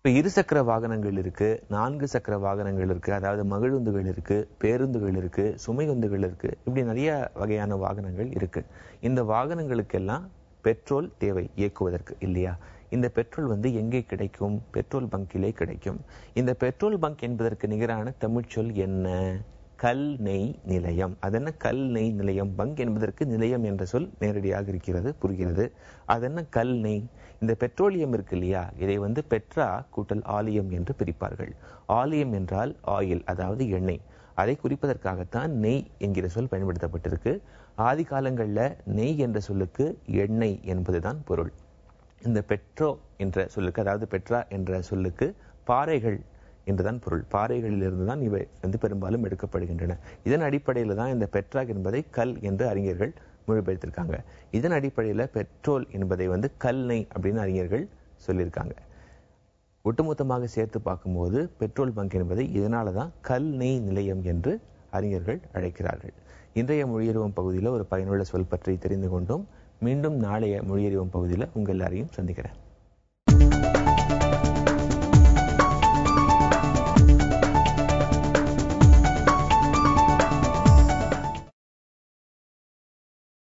இப்போ இருசக்கர வாகனங்கள் இருக்கு, 4 சக்கர வாகனங்கள் இருக்கு, அதாவது மகிழுந்துகள் இருக்கு, பேருந்துகள் இருக்கு, சுமையுந்துகள் இருக்கு, இப்படி நிறைய வகையான வாகனங்கள் இருக்கு. இந்த வாகனங்களுக்கெல்லாம் பெட்ரோல் தேவை இயக்குவதற்கு இல்லையா? இந்த பெட்ரோல் எங்கே கிடைக்கும்? பெட்ரோல் பங்கிலே கிடைக்கும். இந்த பெட்ரோல் பங்க் என்பதற்கு நிகரான தமிழ்ச்சொல் என்ன? கல் நெய் நிலையம். அதென்ன கல் நெய் நிலையம்? பங்க் என்பதற்கு நிலையம் என்ற சொல் நேரடியாக இருக்கிறது, புரிகிறது. அதென்ன கல் நெய்? இந்த பெட்ரோலியம் இருக்கு இல்லையா, இதை பெட்ரா கூட்டல் ஆலியம் என்று பிரிப்பார்கள். ஆலியம் என்றால் ஆயில், அதாவது எண்ணெய். அதை குறிப்பதற்காகத்தான் நெய் என்கிற சொல் பயன்படுத்தப்பட்டிருக்கு. ஆதி காலங்களில் நெய் என்ற சொல்லுக்கு எண்ணெய் என்பதுதான் பொருள். இந்த பெட்ரோ என்ற சொல்லுக்கு, அதாவது பெட்ரா என்ற சொல்லுக்கு பாறைகள் என்றுதான் பொருள். பாறைகளிலிருந்து தான் இவை பெரும்பாலும் எடுக்கப்படுகின்றன. இதன் அடிப்படையில் தான் இந்த பெட்ரா என்பதை கல் என்று அறிஞர்கள் மொழிபெயர்த்திருக்காங்க. இதன் அடிப்படையில் பெட்ரோல் என்பதை கல் நெய் அப்படின்னு அறிஞர்கள் சொல்லியிருக்காங்க. ஒட்டுமொத்தமாக சேர்த்து பார்க்கும்போது பெட்ரோல் பங்க் என்பதை இதனால தான் கல் நெய் நிலையம் என்று அறிஞர்கள் அழைக்கிறார்கள். இன்றைய மொழியறிவும் பகுதியில் ஒரு பயனுள்ள சொல் பற்றி தெரிந்து கொண்டோம். மீண்டும் நாளைய மொழியறிவும் பகுதியில் உங்கள் எல்லாரையும் சந்திக்கிறேன்.